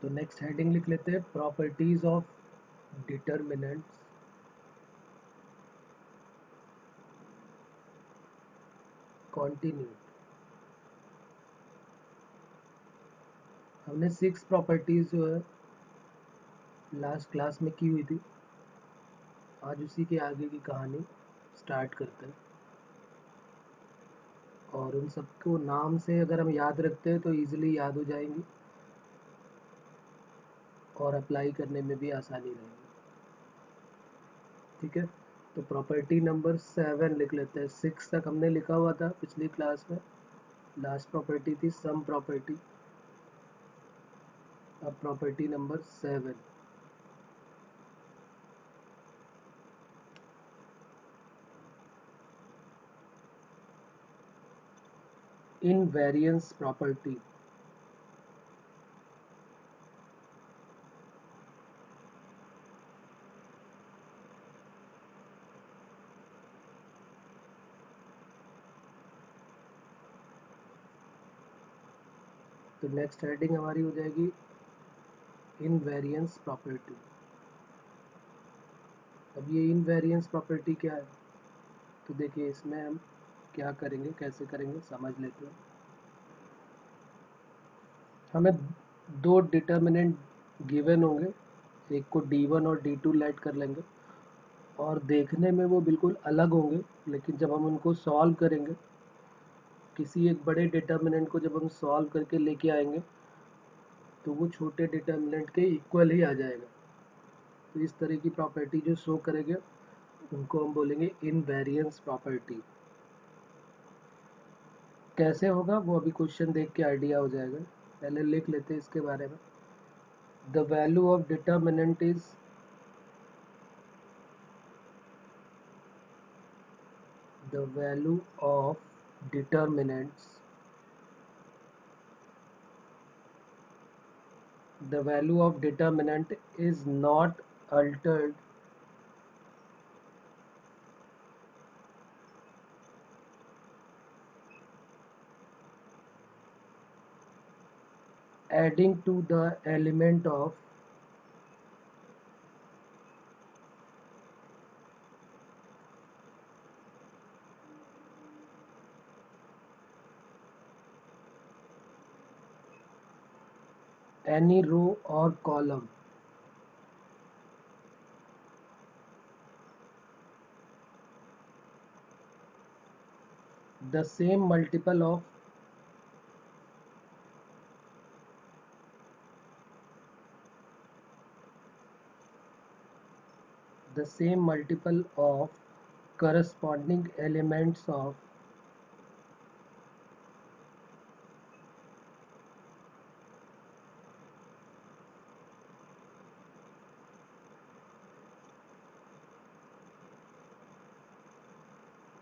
तो next heading लिख लेते हैं, प्रॉपर्टीज ऑफ डिटर्मिनेंट्स कॉन्टिन्यूड। हमने 6 प्रॉपर्टीज जो है लास्ट क्लास में की हुई थी, आज उसी के आगे की कहानी स्टार्ट करते हैं। और उन सबको नाम से अगर हम याद रखते हैं तो इजीली याद हो जाएंगी और अप्लाई करने में भी आसानी रहेगी। ठीक है, तो प्रॉपर्टी नंबर 7 लिख लेते हैं। 6 तक हमने लिखा हुआ था पिछली क्लास में, लास्ट प्रॉपर्टी थी सम प्रॉपर्टी। अब प्रॉपर्टी नंबर 7, इनवेरिएंस प्रॉपर्टी। तो नेक्स्ट हेडिंग हमारी हो जाएगी इनवेरिएंस प्रॉपर्टी। अब ये इनवेरिएंस प्रॉपर्टी क्या है, तो देखिए इसमें हम क्या करेंगे, कैसे करेंगे समझ लेते हैं। हमें 2 डिटर्मिनेंट गिवन होंगे, एक को D1 और D2 लेट कर लेंगे और देखने में वो बिल्कुल अलग होंगे, लेकिन जब हम उनको सॉल्व करेंगे, किसी एक बड़े डिटर्मिनेंट को जब हम सॉल्व करके लेके आएंगे तो वो छोटे डिटर्मिनेंट के इक्वल ही आ जाएगा। तो इस तरह की प्रॉपर्टी जो शो करेंगे उनको हम बोलेंगे इनवेरिएंस प्रॉपर्टी। कैसे होगा वो अभी क्वेश्चन देख के आइडिया हो जाएगा, पहले लिख लेते हैं इसके बारे में। The value of determinant is the value of determinants the value of determinant is not altered adding to the element of any row or column. The same multiple of corresponding elements of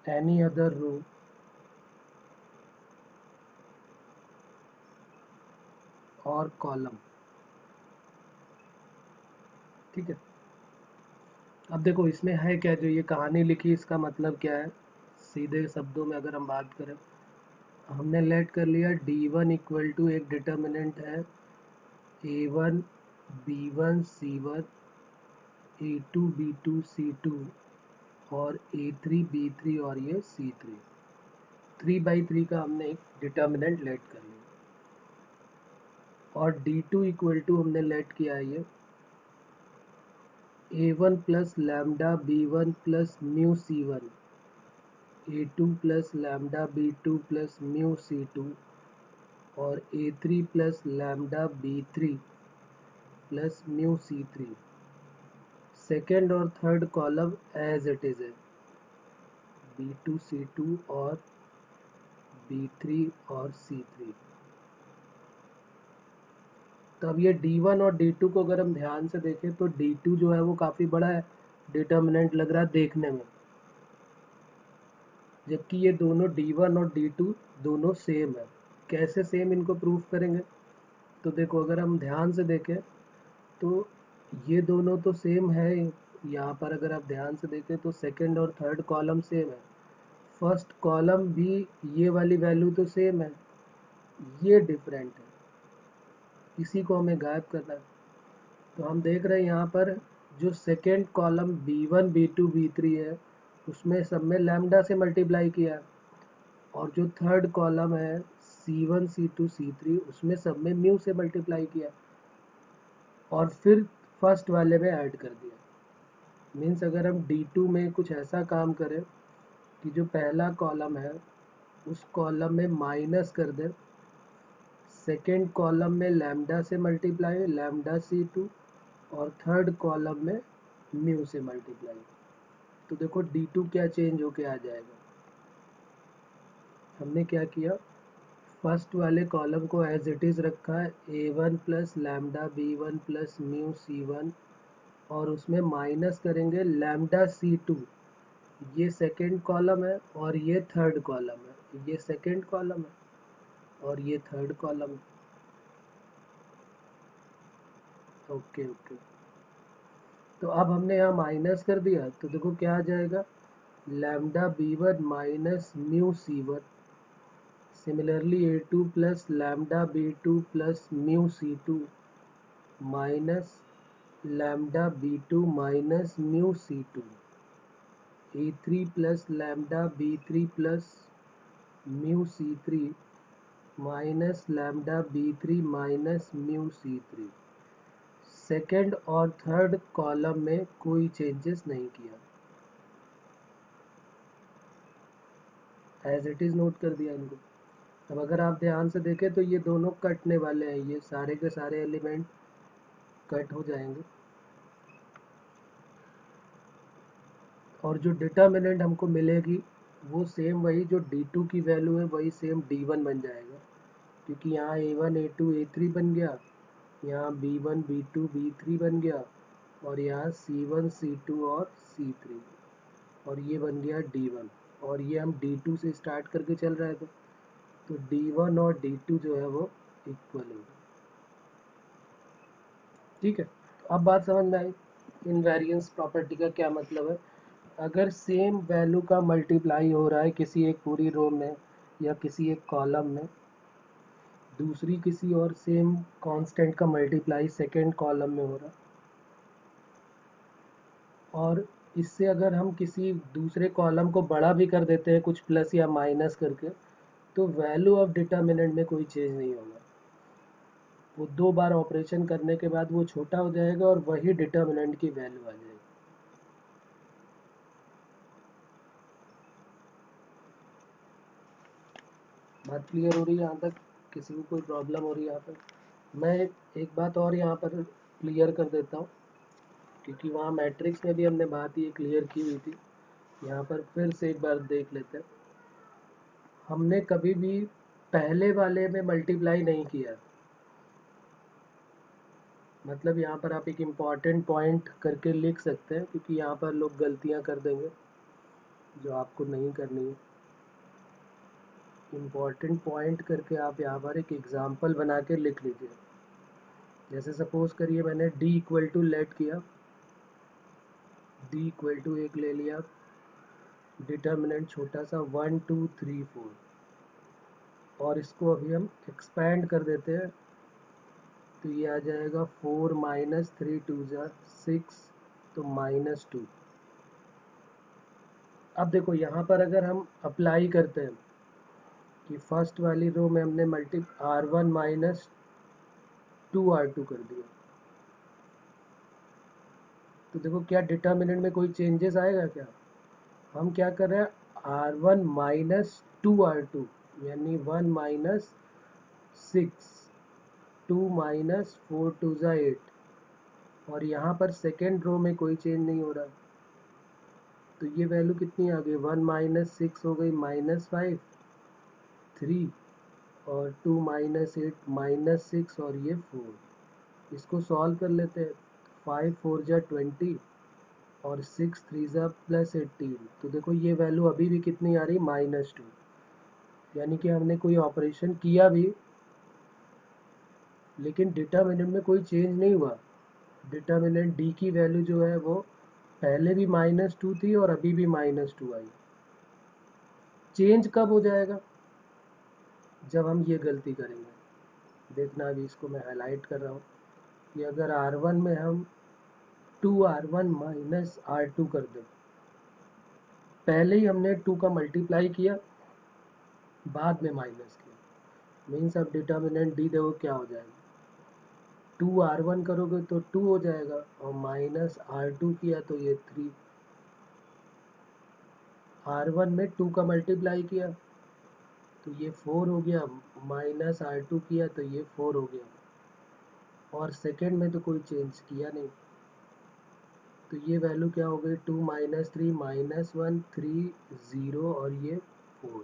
any other row और column. ठीक है, अब देखो इसमें है क्या, जो ये कहानी लिखी इसका मतलब क्या है, सीधे शब्दों में अगर हम बात करें, हमने लेट कर लिया D1 इक्वल टू एक डिटर्मिनेंट है A1 B1 C1 A2 B2 C2 और A3 B3 और ये C3। 3/3 का हमने एक डिटर्मिनेंट लेट कर लिया और D2 इक्वल टू हमने लेट किया है ये A1 plus lambda B1 plus mu C1 A2 plus lambda B2 plus mu C2 और A3 plus lambda B3 plus mu C3। Second और third column as it is है, B2 C2 और B3 और C3। तो अब ये D1 और D2 को अगर हम ध्यान से देखें तो D2 जो है वो काफ़ी बड़ा है डिटर्मिनेंट लग रहा है देखने में, जबकि ये दोनों D1 और D2 दोनों सेम है। कैसे सेम, इनको प्रूफ करेंगे। तो देखो अगर हम ध्यान से देखें तो ये दोनों तो सेम है, यहाँ पर अगर आप ध्यान से देखें तो सेकंड और थर्ड कॉलम सेम है, फर्स्ट कॉलम भी ये वाली वैल्यू तो सेम है, ये डिफरेंट है। इसी को हमें गायब करना है। तो हम देख रहे हैं यहाँ पर जो second column B1 B2 B3 है उसमें सब में लैम्डा से मल्टीप्लाई किया है, और जो थर्ड कॉलम है C1 C2 C3 उसमें सब में म्यू से मल्टीप्लाई किया और फिर फर्स्ट वाले में ऐड कर दिया। मीन्स अगर हम D2 में कुछ ऐसा काम करें कि जो पहला कॉलम है उस कॉलम में माइनस कर दे सेकेंड कॉलम में लैम्डा से मल्टीप्लाई लैम्डा C2 और थर्ड कॉलम में म्यू से मल्टीप्लाई, तो देखो D2 क्या चेंज होके आ जाएगा। हमने क्या किया, फर्स्ट वाले कॉलम को एज इट इज़ रखा है A1 plus lambda B1 plus mu C1 और उसमें माइनस करेंगे लैम्डा C2। ये सेकेंड कॉलम है और ये थर्ड कॉलम है, ये सेकेंड कॉलम है और ये थर्ड कॉलम है। ओके ओके, तो अब हमने यहाँ माइनस कर दिया तो देखो क्या आ जाएगा, lambda B1 minus mu C1। Similarly A2 plus lambda B2 plus mu C2 minus lambda B2 minus mu C2। A3 plus lambda B3 plus mu C3 minus lambda B3 minus mu C3। Second और third column में कोई changes नहीं किया, as it is note कर दिया इनको। अब अगर आप ध्यान से देखें तो ये दोनों कटने वाले हैं, ये सारे के सारे एलिमेंट कट हो जाएंगे और जो डिटर्मिनेंट हमको मिलेगी वो सेम वही जो D2 की वैल्यू है वही सेम D1 बन जाएगा, क्योंकि यहाँ A1 A2 A3 बन गया, यहाँ B1 B2 B3 बन गया और यहाँ C1 C2 और C3 और ये बन गया D1। और ये हम D2 से स्टार्ट करके चल रहे थे तो D1 और D2 जो है वो इक्वल होगा। ठीक है, तो अब बात समझ में आई इनवेरिएंस प्रॉपर्टी का क्या मतलब है। अगर सेम वैल्यू का मल्टीप्लाई हो रहा है किसी एक पूरी रो में या किसी एक कॉलम में, दूसरी किसी और सेम कांस्टेंट का मल्टीप्लाई सेकेंड कॉलम में हो रहा, और इससे अगर हम किसी दूसरे कॉलम को बड़ा भी कर देते हैं कुछ प्लस या माइनस करके, तो वैल्यू ऑफ डिटर्मिनेंट में कोई चेंज नहीं होगा। वो दो बार ऑपरेशन करने के बाद वो छोटा हो जाएगा और वही डिटर्मिनेंट की वैल्यू आ जाएगी। बात क्लियर हो रही है यहाँ तक? किसी को कोई प्रॉब्लम हो रही है यहाँ पर? मैं एक बात और यहाँ पर क्लियर कर देता हूँ, क्योंकि वहाँ मैट्रिक्स में भी हमने बात ये क्लियर की हुई थी, यहाँ पर फिर से एक बार देख लेते हैं। हमने कभी भी पहले वाले में मल्टीप्लाई नहीं किया, मतलब यहाँ पर आप एक इम्पॉर्टेंट पॉइंट करके लिख सकते हैं, क्योंकि यहाँ पर लोग गलतियाँ कर देंगे जो आपको नहीं करनी है। इम्पॉर्टेंट पॉइंट करके आप यहाँ पर एक एग्जाम्पल बना के लिख लीजिए। जैसे सपोज करिए मैंने D इक्वल टू लेट किया, D इक्वल टू एक ले लिया डिटर्मिनेंट छोटा सा 1 2 3 4, और इसको अभी हम एक्सपैंड कर देते हैं तो ये आ जाएगा 4 माइनस 3 2 ज़ा 6 तो -2। अब देखो यहाँ पर अगर हम अप्लाई करते हैं कि फर्स्ट वाली रो में हमने R1 माइनस 2R2 कर दिया, तो देखो क्या डिटर्मिनेंट में कोई चेंजेस आएगा क्या? हम क्या कर रहे हैं, R1 माइनस 2R2 यानी 1 माइनस 6 2 माइनस 4 2 ज़ा 8, और यहाँ पर सेकेंड रो में कोई चेंज नहीं हो रहा, तो ये वैल्यू कितनी आ गई, 1 माइनस 6 हो गई -5 3 और 2 माइनस 8 -6 और ये 4। इसको सॉल्व कर लेते हैं, 5 4 ज़ा 20 और 6 3 ज़ा प्लस 18, तो देखो ये वैल्यू अभी भी कितनी आ रही, -2। यानी कि हमने कोई ऑपरेशन किया भी लेकिन डिटर्मिनेंट में कोई चेंज नहीं हुआ। डिटर्मिनेंट D की वैल्यू जो है वो पहले भी -2 थी और अभी भी -2 आई। चेंज कब हो जाएगा, जब हम ये गलती करेंगे, देखना, अभी इसको मैं हाईलाइट कर रहा हूँ कि अगर R1 में हम 2R1 माइनस R2 कर दें, पहले ही हमने 2 का मल्टीप्लाई किया, बाद में माइनस किया, मीन्स अब डिटर्मिनेंट डी देखो क्या हो जाएगा, 2R1 करोगे तो 2 हो जाएगा, और माइनस R2 किया तो ये 3। R1 में 2 का मल्टीप्लाई किया तो ये 4 हो गया, माइनस R2 किया तो ये 4 हो गया, और सेकेंड में तो कोई चेंज किया नहीं, तो ये वैल्यू क्या हो गई, 2 माइनस 3 माइनस 1 3 0 और ये 4,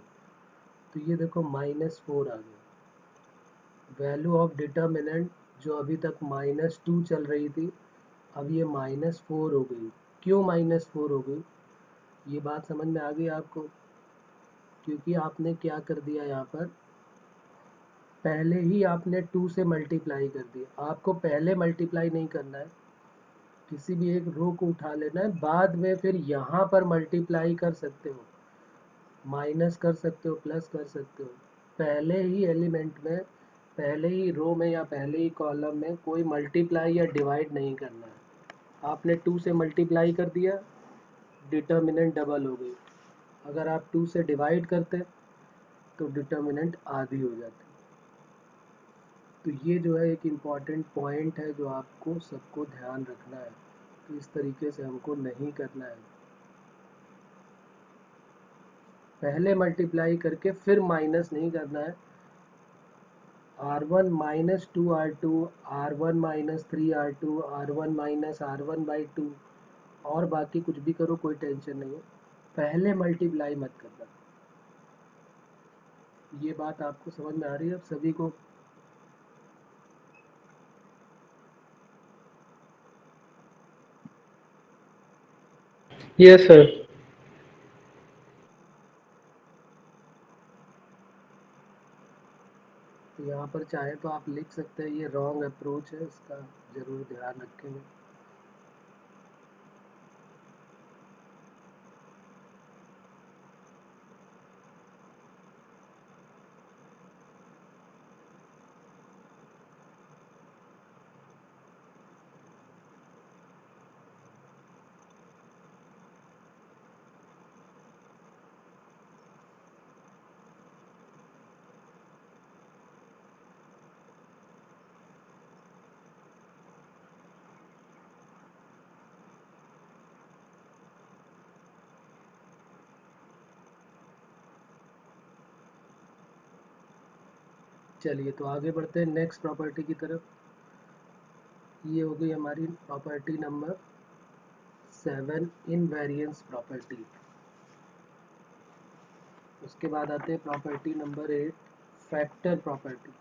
तो ये देखो -4 आ गया। वैल्यू ऑफ डिटर्मिनेंट जो अभी तक -2 चल रही थी, अब ये -4 हो गई। क्यों -4 हो गई, ये बात समझ में आ गई आपको? क्योंकि आपने क्या कर दिया, यहाँ पर पहले ही आपने 2 से मल्टीप्लाई कर दिया। आपको पहले मल्टीप्लाई नहीं करना है, किसी भी एक रो को उठा लेना है, बाद में फिर यहाँ पर मल्टीप्लाई कर सकते हो, माइनस कर सकते हो, प्लस कर सकते हो। पहले ही एलिमेंट में, पहले ही रो में या पहले ही कॉलम में कोई मल्टीप्लाई या डिवाइड नहीं करना है। आपने 2 से मल्टीप्लाई कर दिया, डिटर्मिनेंट डबल हो गई। अगर आप 2 से डिवाइड करते तो डिटर्मिनेंट आधी हो जाती। तो ये जो है एक इम्पॉर्टेंट पॉइंट है जो आपको सबको ध्यान रखना है, तो इस तरीके से हमको नहीं करना है। पहले मल्टीप्लाई करके फिर माइनस नहीं करना है। R1 minus 2R2, R1 minus 3R2, R1 minus R1 by 2, और बाकी कुछ भी करो कोई टेंशन नहीं है, पहले मल्टीप्लाई मत करना। ये बात आपको समझ में आ रही है अब सभी को? Yes, sir. तो यहाँ पर चाहे तो आप लिख सकते हैं, ये रॉन्ग अप्रोच है, इसका ज़रूर ध्यान रखेंगे। चलिए तो आगे बढ़ते हैं नेक्स्ट प्रॉपर्टी की तरफ। ये हो गई हमारी प्रॉपर्टी नंबर 7, इनवेरिएंस प्रॉपर्टी। उसके बाद आते हैं प्रॉपर्टी नंबर 8, फैक्टर प्रॉपर्टी।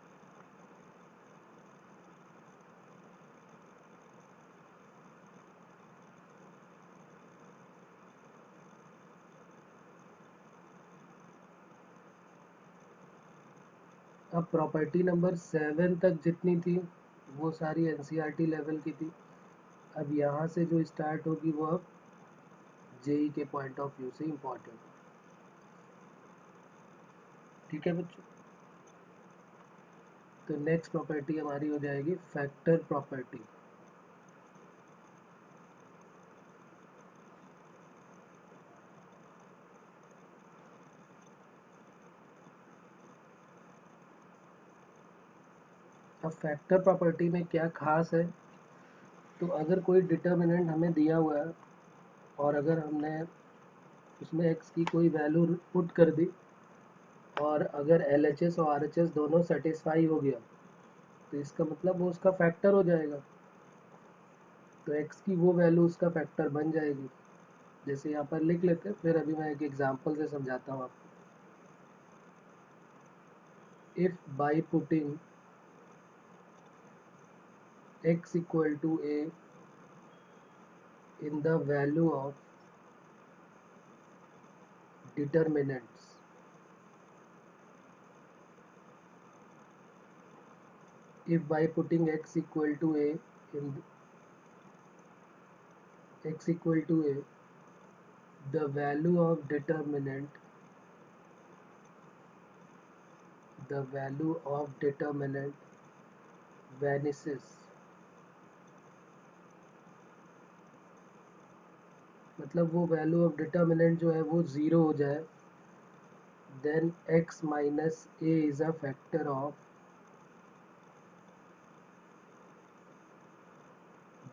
अब प्रॉपर्टी नंबर 7 तक जितनी थी वो सारी एनसीईआरटी लेवल की थी। अब यहाँ से जो स्टार्ट होगी वो अब जेई के पॉइंट ऑफ व्यू से इम्पोर्टेंट। ठीक है बच्चों, तो नेक्स्ट प्रॉपर्टी हमारी हो जाएगी फैक्टर प्रॉपर्टी। अब फैक्टर प्रॉपर्टी में क्या खास है, तो अगर कोई डिटर्मिनेंट हमें दिया हुआ है और अगर हमने उसमें x की कोई वैल्यू पुट कर दी, और अगर LHS और RHS दोनों सेटिस्फाई हो गया, तो इसका मतलब वो उसका फैक्टर हो जाएगा। तो x की वो वैल्यू उसका फैक्टर बन जाएगी। जैसे यहाँ पर लिख लेते हैं, फिर अभी मैं एक एग्जांपल से समझाता हूँ आपको। If by putting x equal to a in the value of determinants, if by putting x equal to a in x equal to a, the value of determinant, the value of determinant vanishes, मतलब वो value of determinant जो है वो zero हो जाए, then x minus a is a factor of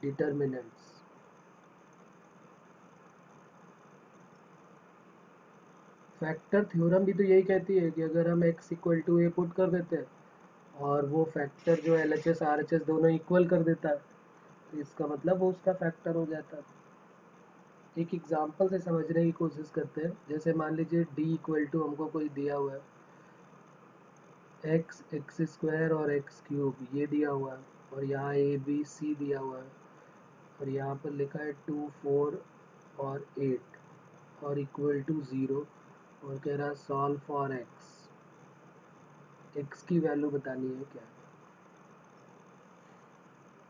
determinants. Factor theorem भी तो यही कहती है कि अगर हम x equal to a put कर देते हैं और वो फैक्टर जो L H S R H S दोनों इक्वल कर देता है, तो इसका मतलब वो उसका फैक्टर हो जाता है। एक एग्जांपल से समझने की कोशिश करते हैं। जैसे मान लीजिए d इक्वल टू हमको कोई दिया हुआ है एक्स, एक्स स्क्वायर और एक्स क्यूब ये दिया हुआ है, और यहाँ ए बी सी दिया हुआ है, और यहाँ पर लिखा है 2 4 और 8 और इक्वल टू 0, और कह रहा है सॉल्व फॉर एक्स की वैल्यू बतानी है क्या।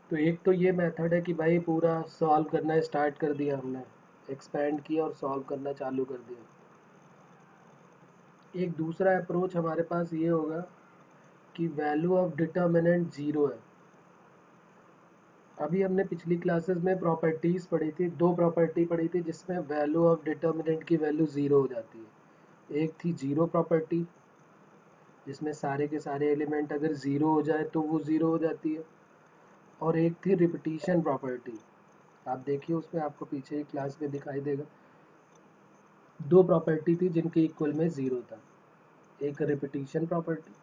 तो एक तो ये मेथड है कि भाई पूरा सॉल्व करना स्टार्ट कर दिया हमने, एक्सपेंड किया और सॉल्व करना चालू कर दिया। एक दूसरा अप्रोच हमारे पास ये होगा कि वैल्यू ऑफ डिटर्मिनेंट ज़ीरो है। अभी हमने पिछली क्लासेस में प्रॉपर्टीज़ पढ़ी थी, दो प्रॉपर्टी पढ़ी थी जिसमें वैल्यू ऑफ डिटर्मिनेंट की वैल्यू ज़ीरो हो जाती है। एक थी ज़ीरो प्रॉपर्टी, जिसमें सारे के सारे एलिमेंट अगर ज़ीरो हो जाए तो वो ज़ीरो हो जाती है, और एक थी रिपीटिशन प्रॉपर्टी। आप देखिए उसमें आपको पीछे ही क्लास में दिखाई देगा, दो प्रॉपर्टी थी जिनके इक्वल में ज़ीरो था। एक रिपीटिशन प्रॉपर्टी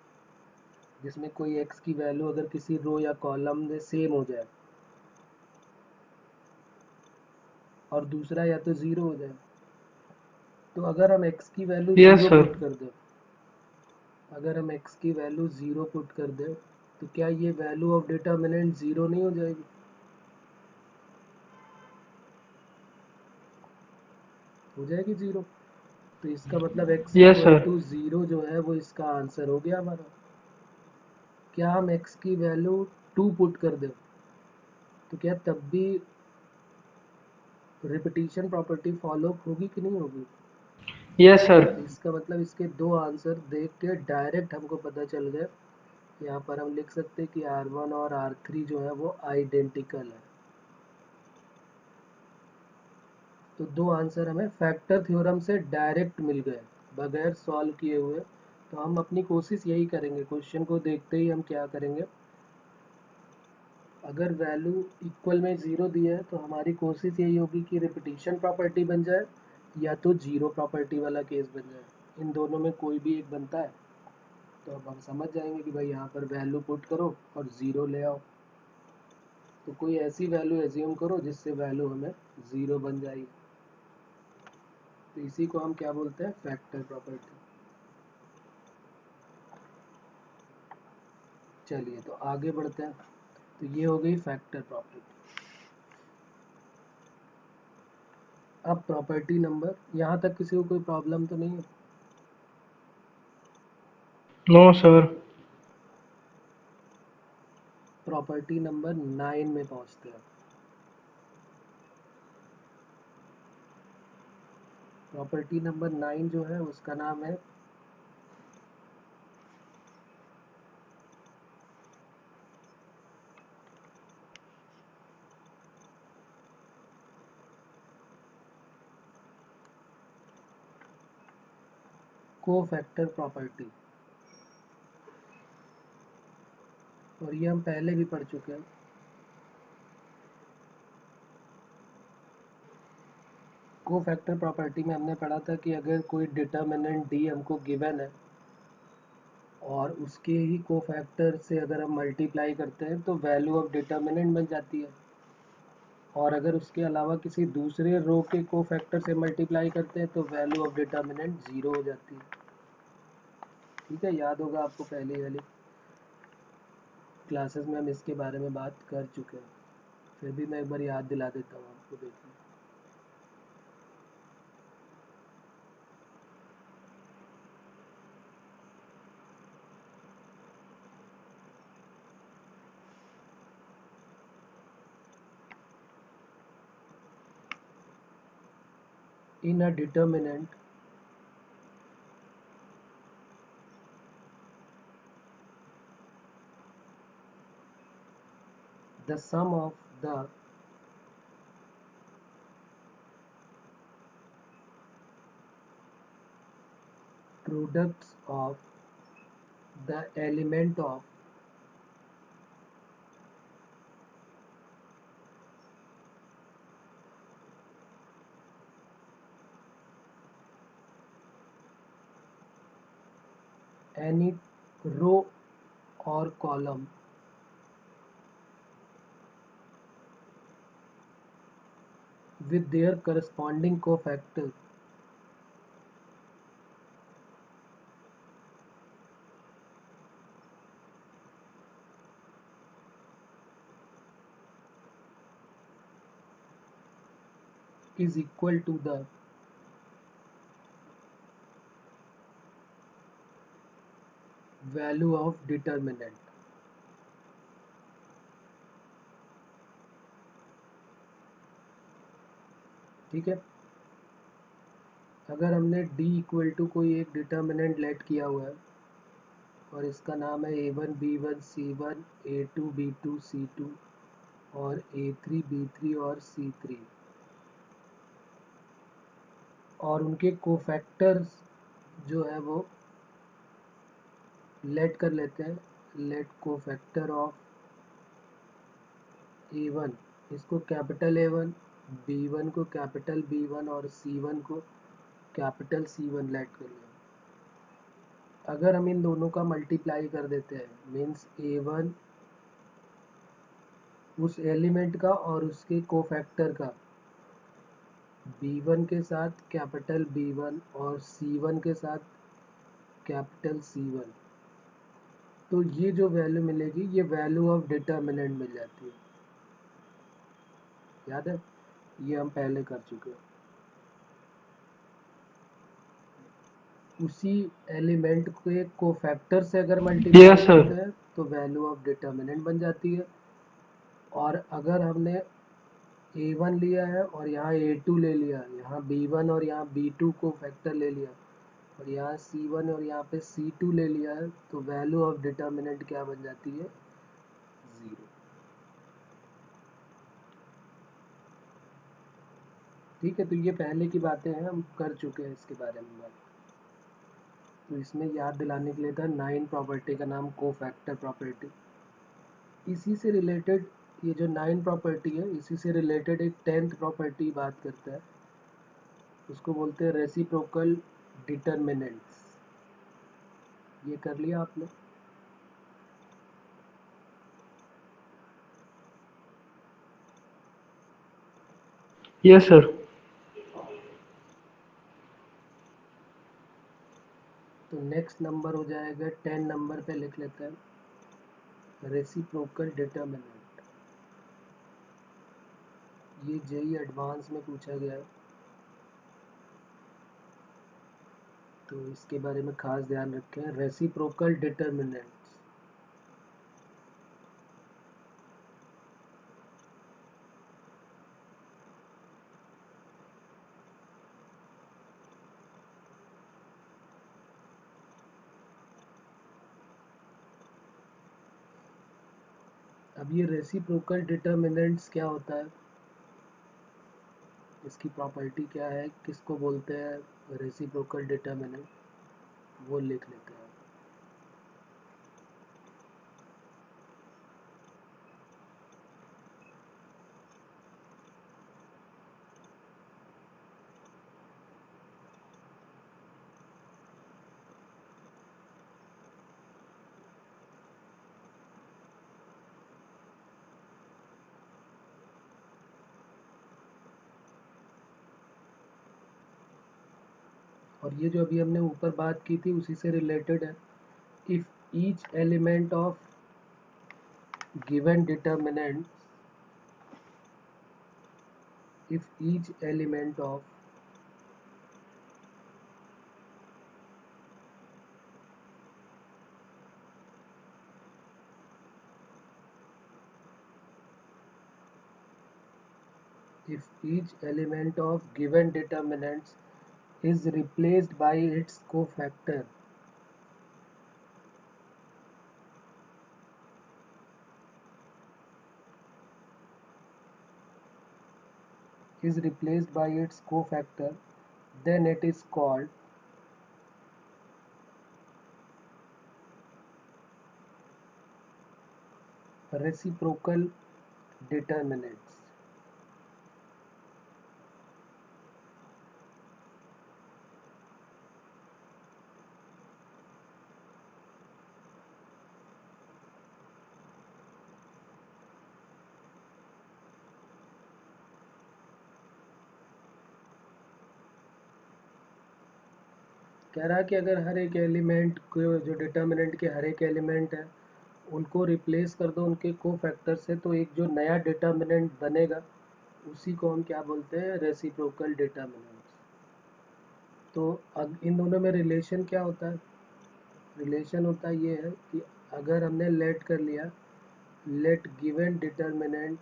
जिसमें कोई एक्स की वैल्यू अगर किसी रो या कॉलम में सेम हो जाए, और दूसरा या तो ज़ीरो हो जाए। तो अगर हम x की value yes zero sir. Put कर दें, अगर हम x की वैल्यू ज़ीरो पुट कर दें, तो क्या ये वैल्यू ऑफ डिटर्मिनेंट ज़ीरो नहीं हो जाएगी? हो जाएगी ज़ीरो। तो इसका मतलब x yes equal sir. To zero जो है वो इसका आंसर हो गया हमारा। क्या हम x की वैल्यू टू पुट कर दें, तो क्या तब भी रिपीटिशन प्रॉपर्टी फॉलो होगी कि नहीं होगी? Yes sir. तो इसका मतलब इसके दो आंसर देख के डायरेक्ट हमको पता चल गया। यहाँ पर हम लिख सकते हैं कि R1 और R3 जो है वो आइडेंटिकल है। तो दो आंसर हमें फैक्टर थ्योरम से डायरेक्ट मिल गए, बगैर सॉल्व किए हुए। तो हम अपनी कोशिश यही करेंगे, क्वेश्चन को देखते ही हम क्या करेंगे, अगर वैल्यू इक्वल में ज़ीरो दिया है तो हमारी कोशिश यही होगी कि रिपीटिशन प्रॉपर्टी बन जाए या तो जीरो प्रॉपर्टी वाला केस बन जाए। इन दोनों में कोई भी एक बनता है तो अब हम समझ जाएंगे कि भाई यहाँ पर वैल्यू पुट करो और ज़ीरो ले आओ। तो कोई ऐसी वैल्यू एज्यूम करो जिससे वैल्यू हमें ज़ीरो बन जाएगी। तो इसी को हम क्या बोलते हैं, फैक्टर प्रॉपर्टी। चलिए तो आगे बढ़ते हैं। तो ये हो गई फैक्टर प्रॉपर्टी। अब प्रॉपर्टी नंबर, यहाँ तक किसी को कोई प्रॉब्लम तो नहीं है? No sir. प्रॉपर्टी नंबर 9 में पहुँचते हैं। प्रॉपर्टी नंबर 9 जो है उसका नाम है कोफैक्टर प्रॉपर्टी, और ये हम पहले भी पढ़ चुके हैं। कोफैक्टर प्रॉपर्टी में हमने पढ़ा था कि अगर कोई डिटर्मिनेंट डी हमको गिवन है और उसके ही कोफैक्टर से अगर हम मल्टीप्लाई करते हैं तो वैल्यू ऑफ डिटर्मिनेंट बन जाती है, और अगर उसके अलावा किसी दूसरे रो के कोफैक्टर से मल्टीप्लाई करते हैं तो वैल्यू ऑफ डिटर्मिनेंट ज़ीरो हो जाती है। ठीक है, याद होगा आपको पहले वाली क्लासेस में हम इसके बारे में बात कर चुके हैं, फिर भी मैं एक बार याद दिला देता हूँ आपको। देखिए in a determinant the sum of the products of the element of any row or column with their corresponding cofactor is equal to the value of determinant. ठीक है, अगर हमने d इक्वल टू कोई एक डिटर्मिनेंट लेट किया हुआ है और इसका नाम है a1 b1 c1 a2 b2 c2 और a3 b3 और c3 और उनके कोफैक्टर्स जो है वो लेट कर लेते हैं, लेट कोफैक्टर ऑफ a1, इसको कैपिटल A1, b1 को कैपिटल b1 और c1 को कैपिटल c1 लेट कर लिया। अगर हम इन दोनों का मल्टीप्लाई कर देते हैं मीन्स a1 उस एलिमेंट का और उसके कोफैक्टर का b1 के साथ कैपिटल b1 और c1 के साथ कैपिटल c1, तो ये जो वैल्यू मिलेगी ये वैल्यू ऑफ डिटर्मिनेंट मिल जाती है। याद है, ये हम पहले कर चुके हैं। उसी एलिमेंट के कोफैक्टर से अगर मल्टीप्लाई Yes, sir. करते हैं तो वैल्यू ऑफ डिटर्मिनेंट बन जाती है। और अगर हमने a1 लिया है और यहाँ a2 ले लिया, यहाँ b1 और यहाँ b2 को फैक्टर ले लिया और यहाँ c1 और यहाँ पे c2 ले लिया है, तो वैल्यू ऑफ डिटर्मिनेंट क्या बन जाती है? 0। ठीक है, तो ये पहले की बातें हैं, हम कर चुके हैं इसके बारे में बात। तो इसमें याद दिलाने के लिए था 9 प्रॉपर्टी का नाम कोफैक्टर प्रॉपर्टी। इसी से रिलेटेड ये जो 9 प्रॉपर्टी है, इसी से रिलेटेड एक 10th प्रॉपर्टी बात करता है, उसको बोलते हैं रेसिप्रोकल डिटर्मिनेंट्स। ये कर लिया आपने? Yes, sir. तो नेक्स्ट नंबर हो जाएगा 10 नंबर पे लिख लेते हैं रेसिप्रोकल डिटर्मिनेंट। ये जेई एडवांस में पूछा गया है, तो इसके बारे में खास ध्यान रखें। रेसिप्रोकल डिटर्मिनेंट्स अब ये रेसिप्रोकल डिटर्मिनेंट्स क्या होता है, इसकी प्रॉपर्टी क्या है, किसको बोलते हैं रेसिप्रोकल डिटर्मिनेंट, वो लिख लेते हैं। और ये जो अभी हमने ऊपर बात की थी उसी से रिलेटेड है। If each element of given determinant, if each element of if each element of given determinants is replaced by its cofactor, is replaced by its cofactor, then it is called reciprocal determinants. कह रहा है कि अगर हर एक element को, जो determinant के हर एक एलिमेंट है, उनको रिप्लेस कर दो उनके कोफैक्टर से, तो एक जो नया डिटर्मिनेंट बनेगा उसी को हम क्या बोलते हैं, रेसिप्रोकल डिटर्मिनेंट्स। तो अब इन दोनों में रिलेशन क्या होता है? रिलेशन होता ये है कि अगर हमने लेट कर लिया, लेट गिवन डिटर्मिनेंट,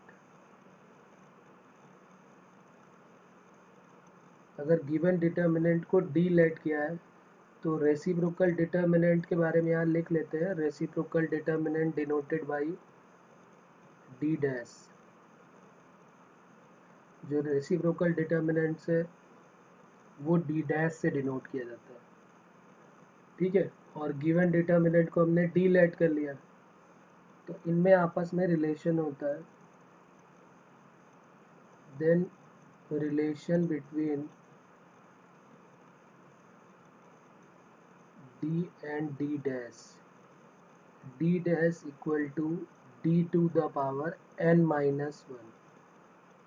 अगर गिवन डिटर्मिनेंट को डी लेट किया है, तो रेसिप्रोकल डिटर्मिनेंट के बारे में यहाँ लिख लेते हैं। Reciprocal determinant denoted by D dash. जो रेसिप्रोकल डिटर्मिनेंट है वो डी डैश से डिनोट किया जाता है, ठीक है। और गिवन डिटर्मिनेंट को हमने डी लेट कर लिया, तो इनमें आपस में रिलेशन होता है। Then relation between d and d dash, d dash equal to d to the power n minus 1।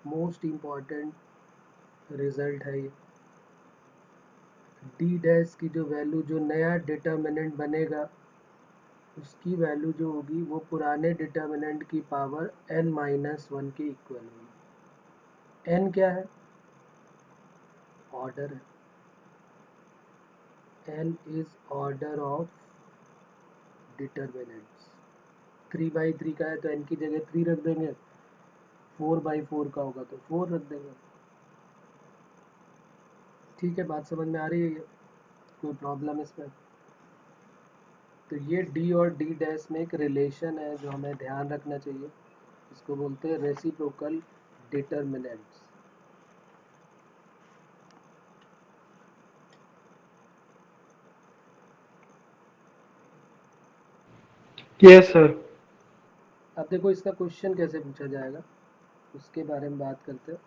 Most important result है ये। d डैश की जो वैल्यू, जो नया डिटर्मिनेंट बनेगा उसकी वैल्यू जो होगी वो पुराने डिटर्मिनेंट की पावर n माइनस 1 के इक्वल होगी। n क्या है? ऑर्डर है। n is order of determinants. 3/3 का है तो n की जगह 3 रख देंगे, 4/4 का होगा तो 4 रख देंगे। ठीक है, बात समझ में आ रही है? ये कोई प्रॉब्लम इसमें? तो ये d और d डैश में एक रिलेशन है जो हमें ध्यान रखना चाहिए। इसको बोलते हैं रेसिप्रोकल डिटर्मिनेंट्स। Yes, sir. अब देखो इसका क्वेश्चन कैसे पूछा जाएगा, उसके बारे में बात करते हैं।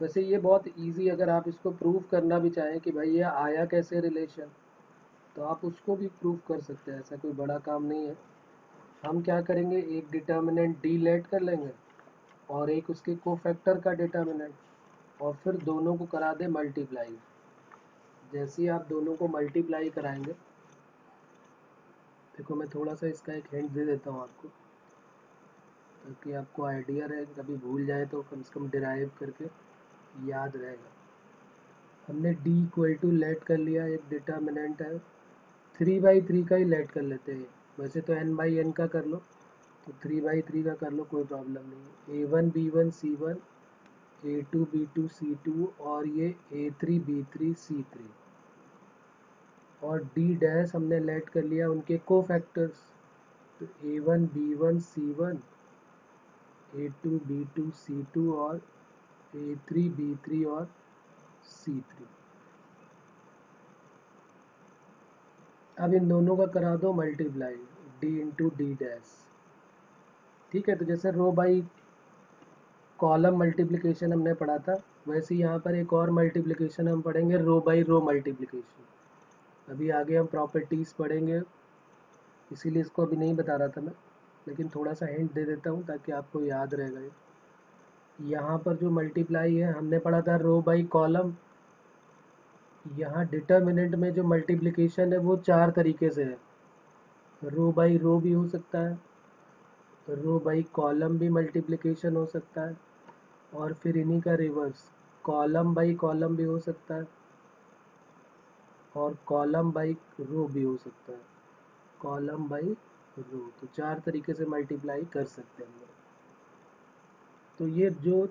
वैसे ये बहुत इजी, अगर आप इसको प्रूव करना भी चाहें कि भाई ये आया कैसे रिलेशन, तो आप उसको भी प्रूव कर सकते हैं, ऐसा कोई बड़ा काम नहीं है। हम क्या करेंगे, एक डिटर्मिनेंट डी लेट कर लेंगे और एक उसके कोफैक्टर का डिटर्मिनेंट, और फिर दोनों को करा दे मल्टीप्लाई। जैसे ही आप दोनों को मल्टीप्लाई कराएंगे, देखो मैं थोड़ा सा इसका एक हिंट दे देता हूँ आपको, ताकि आपको आइडिया रहे, कभी भूल जाए तो कम से कम डिराइव करके याद रहेगा। हमने d इक्वल टू लेट कर लिया, एक डिटर्मिनेंट है, 3/3 का ही लेट कर लेते हैं। वैसे तो n/n का कर लो, तो 3/3 का कर लो, कोई प्रॉब्लम नहीं। a1 b1 c1, a2 b2 c2, और ये a3 b3 c3। और d डैश हमने लेट कर लिया उनके कोफैक्टर्स, तो a1 b1 c1, a2 b2 c2 और a3 b3 और c3। अब इन दोनों का करा दो multiply, d into D dash. ठीक है, तो जैसे रो बाई कॉलम मल्टीप्लिकेशन हमने पढ़ा था, वैसे यहाँ पर एक और मल्टीप्लिकेशन हम पढ़ेंगे, रो बाई रो मल्टीप्लिकेशन। अभी आगे हम प्रॉपर्टीज़ पढ़ेंगे, इसीलिए इसको अभी नहीं बता रहा था मैं, लेकिन थोड़ा सा हिंट दे देता हूँ ताकि आपको याद रहेगा। यहाँ पर जो मल्टीप्लाई है हमने पढ़ा था रो बाई कॉलम। यहाँ डिटर्मिनेंट में जो मल्टीप्लिकेशन है वो 4 तरीके से है। रो बाई रो भी हो सकता है, रो बाई कॉलम भी मल्टीप्लिकेशन हो सकता है, और फिर इन्हीं का रिवर्स कॉलम बाई कॉलम भी हो सकता है, और कॉलम बाई रो भी हो सकता है। कॉलम बाई रो, तो 4 तरीके से मल्टीप्लाई कर सकते हैं हम लोग। तो ये जो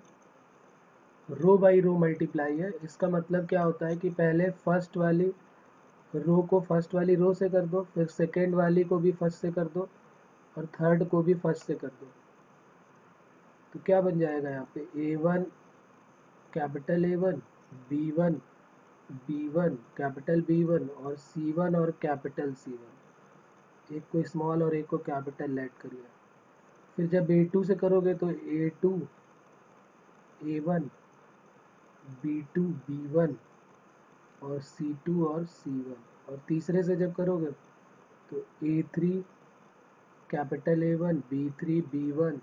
रो बाई रो मल्टीप्लाई है, इसका मतलब क्या होता है कि पहले फर्स्ट वाली रो को फर्स्ट वाली रो से कर दो, फिर सेकेंड वाली को भी फर्स्ट से कर दो, और थर्ड को भी फर्स्ट से कर दो। तो क्या बन जाएगा यहाँ पे, a1 capital A1, B1, B1 capital B1 और C1 और कैपिटल C1, एक को स्मॉल और एक को कैपिटल लेट कर लिया। फिर जब A2 से करोगे तो A2, A1, B2, B1 और C2 और C1, और तीसरे से जब करोगे तो A3 capital A1, B3, B1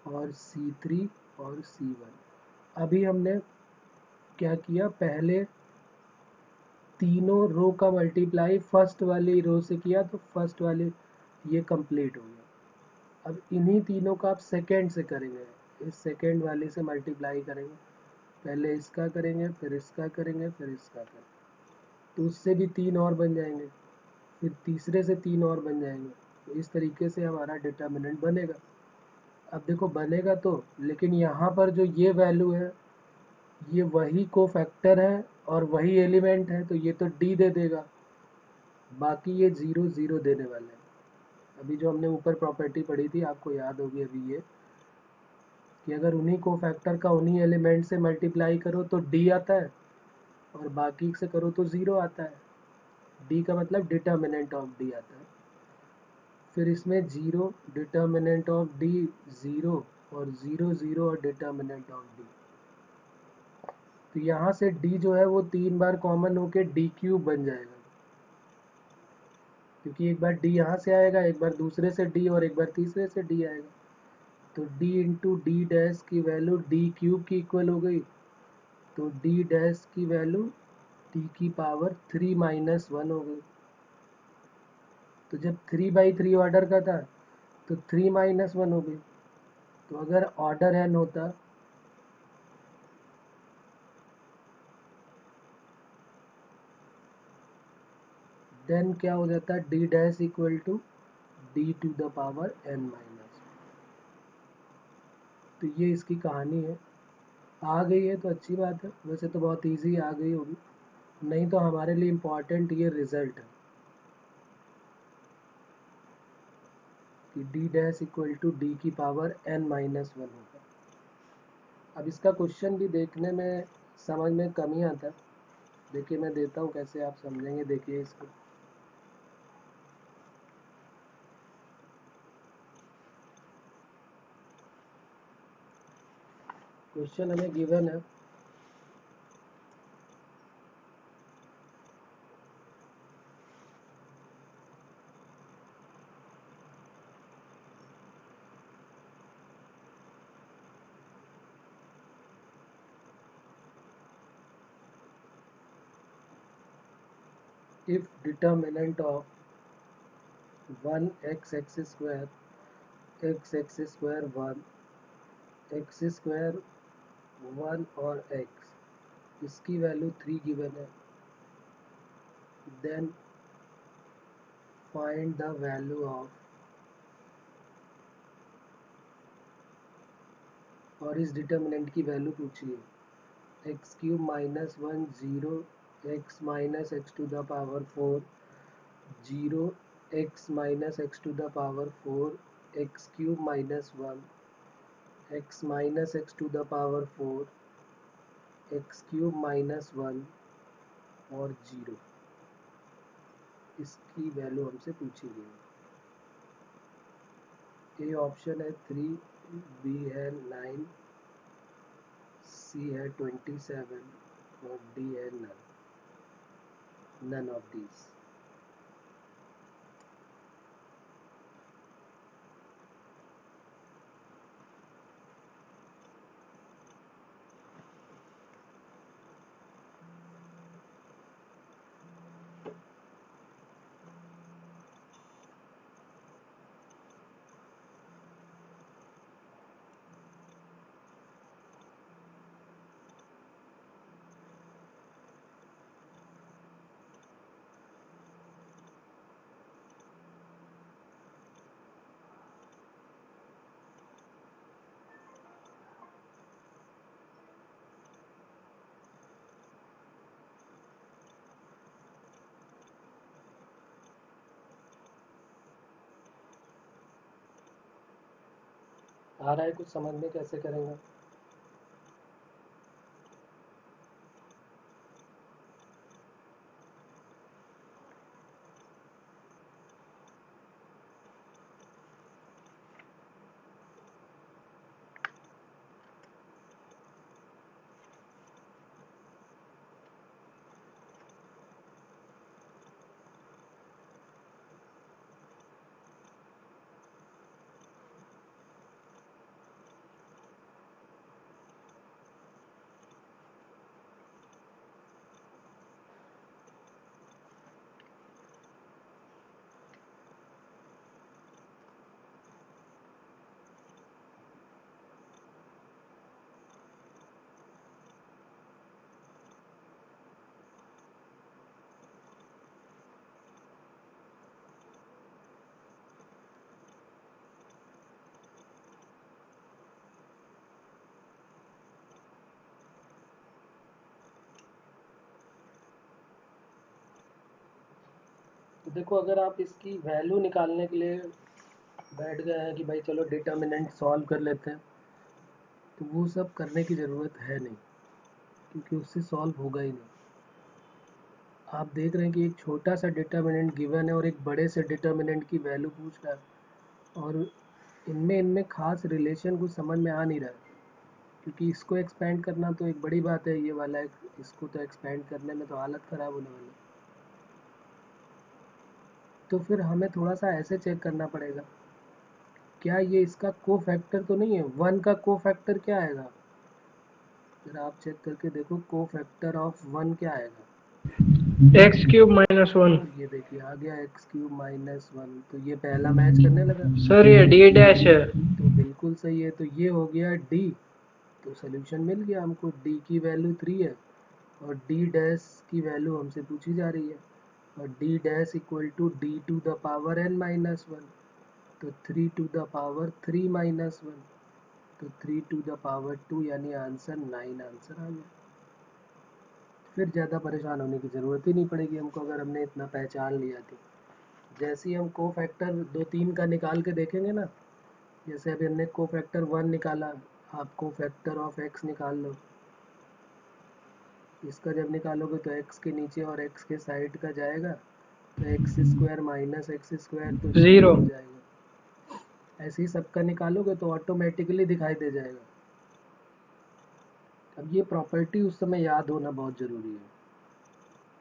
और C3 और C1। अभी हमने क्या किया, पहले तीनों रो का मल्टीप्लाई फर्स्ट वाली रो से किया तो फर्स्ट वाली ये कंप्लीट हो गया। अब इन्हीं तीनों का आप सेकेंड से करेंगे, इस सेकेंड वाले से मल्टीप्लाई करेंगे, पहले इसका करेंगे फिर इसका करेंगे फिर इसका करेंगे, तो उससे भी 3 और बन जाएंगे, फिर तीसरे से 3 और बन जाएंगे। तो इस तरीके से हमारा डिटर्मिनेंट बनेगा। अब देखो बनेगा तो, लेकिन यहाँ पर जो ये वैल्यू है ये वही कोफैक्टर है और वही एलिमेंट है, तो ये तो डी दे देगा, बाकी ये 0 0 देने वाले हैं। अभी जो हमने ऊपर प्रॉपर्टी पढ़ी थी आपको याद होगी अभी ये, कि अगर उन्हीं कोफैक्टर का उन्हीं एलिमेंट से मल्टीप्लाई करो तो डी आता है और बाकी से करो तो 0 आता है। डी का मतलब डिटर्मिनेंट ऑफ डी आता है। फिर इसमें 0 डिटर्मिनेंट ऑफ डी 0 और 0 0 और डिटर्मिनेंट ऑफ डी, तो यहाँ से डी जो है वो 3 बार कॉमन होके डी क्यूब बन जाएगा, क्योंकि एक बार डी यहाँ से आएगा, एक बार दूसरे से डी और एक बार तीसरे से डी आएगा। तो डी इंटू डी डैश की वैल्यू डी क्यूब की इक्वल हो गई, तो डी डैश की वैल्यू टी की पावर 3 माइनस 1 हो गई। तो जब 3/3 ऑर्डर का था तो 3 माइनस 1 हो गई। तो अगर ऑर्डर एन होता देन क्या हो जाता, D dash equal to D to the power n minus. तो ये इसकी कहानी है। आ गई है तो अच्छी बात है, वैसे तो बहुत इजी आ गई होगी, नहीं तो हमारे लिए इम्पॉर्टेंट ये रिजल्ट है कि D dash equal to D की पावर एन माइनस 1 होगा। अब इसका क्वेश्चन भी देखने में समझ में कम ही आता है। देखिए मैं देता हूँ कैसे आप समझेंगे, देखिए इसको। क्वेश्चन हमें गिवन है, if determinant of 1 x square 1 x square 1 और x इसकी वैल्यू 3 गिवन है, then find the value of, और इस डिटर्मिनेंट की वैल्यू पूछिए, x cube minus 1 0 x minus x to the power 4 0 x minus x to the power 4 x cube minus 1 x minus x to the power 4 x cube minus 1 और 0, इसकी value हमसे पूछी गई। A option है 3, B है 9, सी है 27 और D है none of these। आ रहा है कुछ समझ में कैसे करेंगे? तो देखो, अगर आप इसकी वैल्यू निकालने के लिए बैठ गए हैं कि भाई चलो डिटर्मिनेंट सॉल्व कर लेते हैं, तो वो सब करने की ज़रूरत है नहीं, क्योंकि उससे सॉल्व होगा ही नहीं। आप देख रहे हैं कि एक छोटा सा डिटर्मिनेंट गिवन है और एक बड़े से डिटर्मिनेंट की वैल्यू पूछ रहा है, और इनमें खास रिलेशन कुछ समझ में आ नहीं रहा है, क्योंकि इसको एक्सपेंड करना तो एक बड़ी बात है, ये वाला इसको तो एक्सपेंड करने में तो हालत ख़राब होने वाली है। तो फिर हमें थोड़ा सा ऐसे चेक करना पड़ेगा, क्या ये इसका को फैक्टर तो नहीं है, वन का को फैक्टर क्या आएगा। जरा आप चेक करके देखो, को फैक्टर ऑफ वन क्या आएगा। X cube minus one. ये देखिए आ गया एक्स क्यूब माइनस वन, तो ये पहला मैच करने लगा। सर ये डी डैश है। तो बिल्कुल सही है, तो ये हो गया डी। तो सोल्यूशन मिल गया हमको, डी की वैल्यू 3 है और डी डैश की वैल्यू हमसे पूछी जा रही है, और D dash equal to D to the power n minus one. तो 3 to the power 3 minus one, तो 3 टू द पावर 2, यानी आंसर 9 आंसर आ गया। फिर ज़्यादा परेशान होने की ज़रूरत ही नहीं पड़ेगी हमको, अगर हमने इतना पहचान लिया तो। जैसे ही हम को फैक्टर दो तीन का निकाल के देखेंगे ना, जैसे अभी हमने को फैक्टर वन निकाला, आप को फैक्टर ऑफ एक्स निकाल लो। इसका जब निकालोगे तो एक्स के नीचे और एक्स के साइड का जाएगा, तो x square minus x square तो जीरो जीरो। हो जाएगा। ऐसे ही सबका निकालोगे तो ऑटोमेटिकली दिखाई दे जाएगा। अब ये प्रॉपर्टी उस समय याद होना बहुत ज़रूरी है,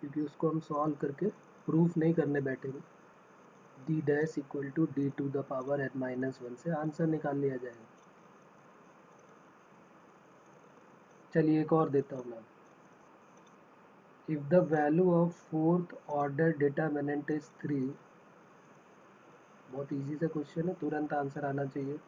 क्योंकि उसको हम सॉल्व करके प्रूफ नहीं करने बैठेंगे। D dash equal to D to the power n minus one से आंसर निकाल लिया जाएगा। चलिए एक और देता हूँ मैं। If the value of fourth order determinant is 3, बहुत इजी सा क्वेश्चन है, तुरंत आंसर आना चाहिए।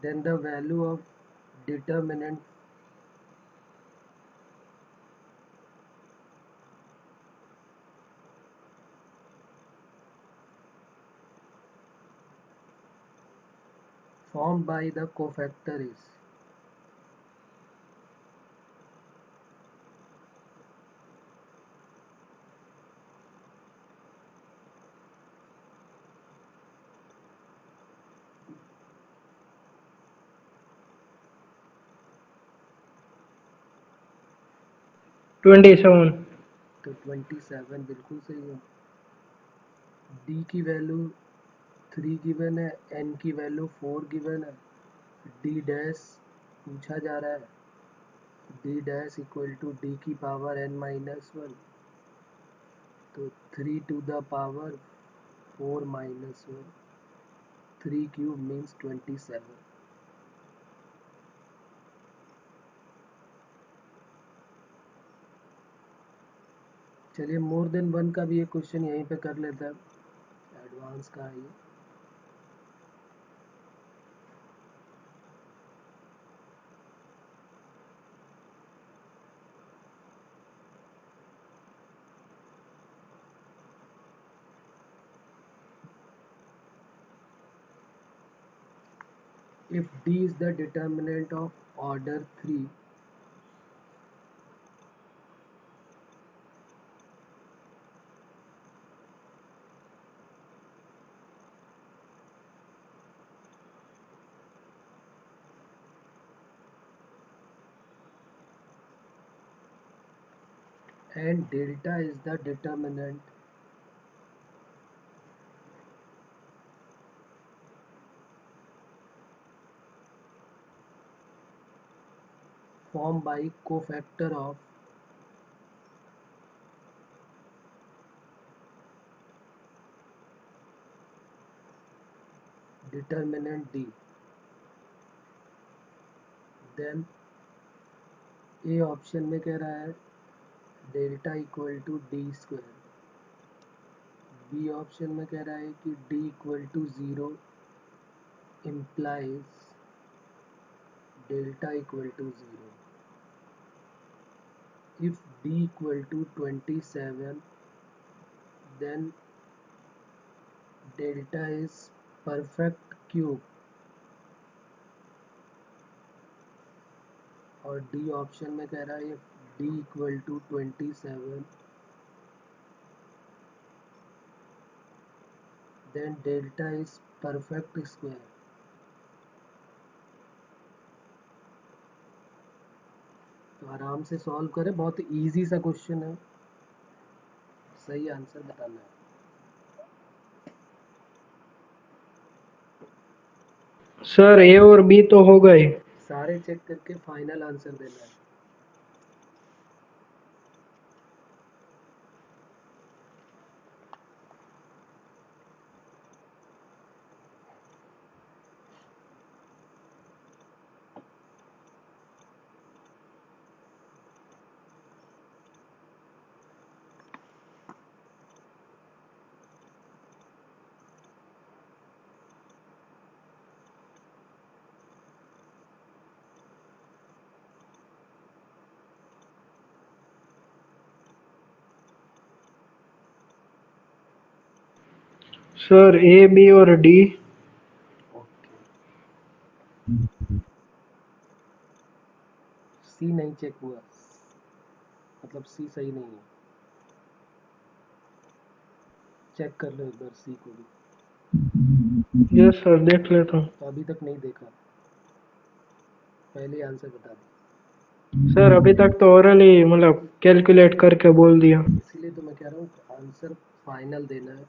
Then the value of determinant formed by the cofactor is, twenty seven. तो 27 बिल्कुल सही है। डी की वैल्यू 3 गिवन है, एन की वैल्यू 4 गिवन है, डी डैश पूछा जा रहा है, D dash equal to D की पावर एन माइनस वन, तो 3 to the power 4 minus one, 3 cube means 27। चलिए मोर देन वन का भी एक क्वेश्चन यहीं पे कर लेते हैं, एडवांस का है ये। If D is the determinant of order 3, and delta is the determinant formed by cofactor of determinant D, then A option में कह रहा है delta equal to D square, B option में कह रहा है कि D equal to zero implies delta equal to zero. If D equal to 27, then delta is perfect cube, और डी ऑप्शन में कह रहा है D equal to 27, then delta is perfect square. तो आराम से सॉल्व करें, बहुत इजी सा क्वेश्चन है, सही आंसर बताना है। सर ए और बी तो हो गए। सारे चेक करके फाइनल आंसर देना है। सर ए बी और डी। ओके, सी नहीं चेक हुआ, मतलब सी सही नहीं है, चेक कर लो एक बार सी को भी। यस सर, देख लेता हूँ। तो अभी तक नहीं देखा, पहले आंसर बता दी। सर अभी तक तो ओरली मतलब कैलकुलेट करके बोल दिया। इसीलिए तो मैं कह रहा हूँ आंसर फाइनल देना है।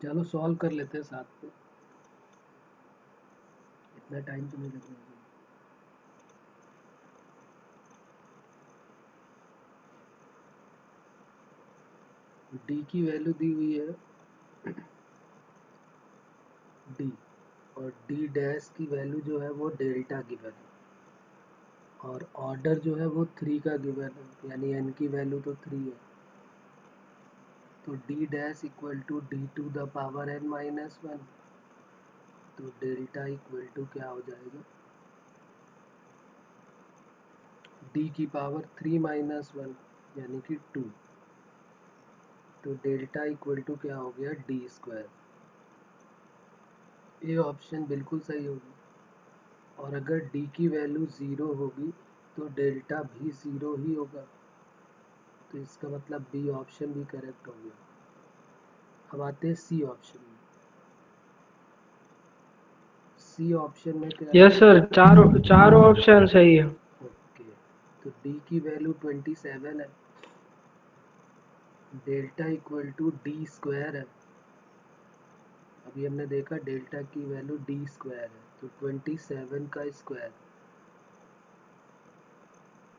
चलो सॉल्व कर लेते हैं साथ में, इतना टाइम तो नहीं लगेगा। डी की वैल्यू दी हुई है डी, और डी डैश की वैल्यू जो है वो डेल्टा गिवन है, और ऑर्डर जो है वो 3 का गिवन है, यानी एन की वैल्यू तो 3 है। तो D dash equal to D to the power n minus 1, तो डेल्टा इक्वल टू क्या हो जाएगा, डी की पावर 3 माइनस 1 यानी कि 2, तो डेल्टा इक्वल टू क्या हो गया, डी स्क्वायर। ये ऑप्शन बिल्कुल सही होगी, और अगर डी की वैल्यू 0 होगी तो डेल्टा भी 0 ही होगा, तो इसका मतलब बी ऑप्शन भी करेक्ट हो गया। अब आते हैं सी ऑप्शन में। सी ऑप्शन में क्या यस सर, चारों ऑप्शन सही है। ओके, तो डी की वैल्यू 27 है, delta equal to D square है। अभी हमने देखा डेल्टा की वैल्यू डी स्क्वायर है, तो 27 का स्क्वायर।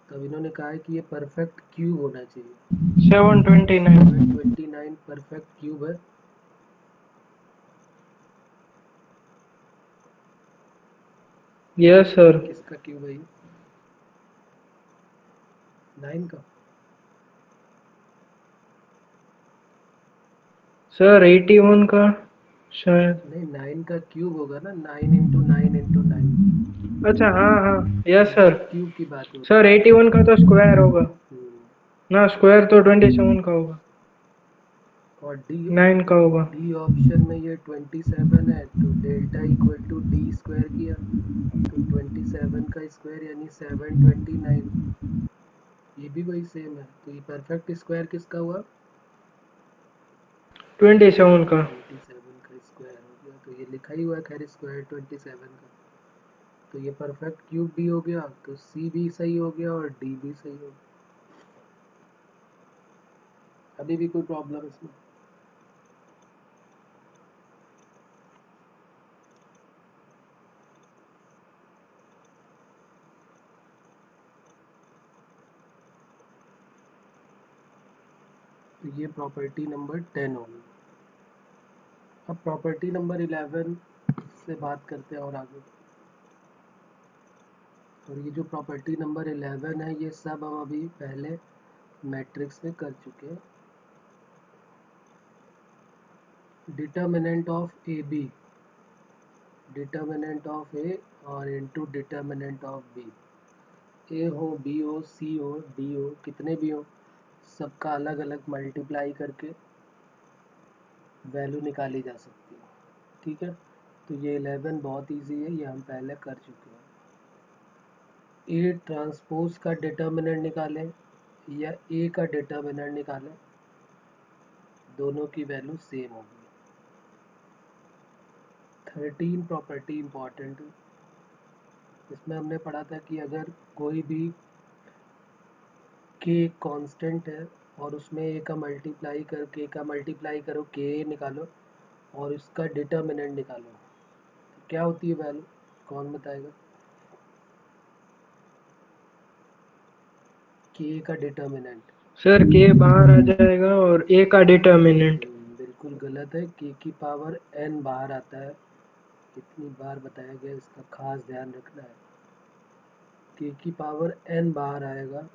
तब इन्होंने कहा है कि ये परफेक्ट क्यूब होना चाहिए, 729। 729 परफेक्ट क्यूब है। Yes sir. किसका क्यूब है ये, 9 का? सर 81 का शायद। नहीं, 9 का क्यूब होगा ना, 9 इंटू 9 इंटू 9। अच्छा हाँ हाँ, यस सर। क्यूब की बात हो रही सर 81 का तो स्क्वायर होगा। है। ना स्क्वायर तो 27 का होगा, और डी 9 का होगा। डी ऑप्शन में ये 27 है, तो delta equal to D square किया, तो 27 का स्क्वायर यानी 729, ये भी वही सेम है। तो ये परफेक्ट स्क्वायर किसका हुआ? 27 का। 27 का स्क्वायर हो गया, तो ये लिखा ही हुआ है खैर स्क्वायर 27 का। तो ये परफेक्ट क्यूब भी हो गया, तो सी भी सही हो गया और डी भी सही हो गया। अभी भी कोई प्रॉब्लम इसमें? तो ये प्रॉपर्टी नंबर 10 होगी। अब प्रॉपर्टी नंबर 11 से बात करते हैं और आगे। और ये जो प्रॉपर्टी नंबर 11 है, ये सब हम अभी पहले मैट्रिक्स में कर चुके हैं। Determinant of A B, determinant of A और into determinant of B. A हो, बी हो, सी हो, डी हो, कितने भी हो, सबका अलग अलग मल्टीप्लाई करके वैल्यू निकाली जा सकती है। ठीक है, तो ये 11 बहुत इजी है, ये हम पहले कर चुके हैं। ए ट्रांसपोज का डिटर्मिनेंट निकालें या ए का डिटर्मिनेंट निकालें, दोनों की वैल्यू सेम होगी। 13 प्रॉपर्टी इंपॉर्टेंट है। इसमें हमने पढ़ा था कि अगर कोई भी के कांस्टेंट है और उसमें ए का मल्टीप्लाई करके का मल्टीप्लाई करो, के निकालो और इसका डिटर्मिनेंट निकालो, तो क्या होती है वैल्यू? कौन बताएगा? के का डिटर्मिनेंट। सर के बाहर आ जाएगा और ए का डिटर्मिनेंट। बिल्कुल गलत है, के की पावर एन बाहर आता है। कितनी बार बताया गया, इसका खास ध्यान रखना है। के की पावर एन बाहर आएगा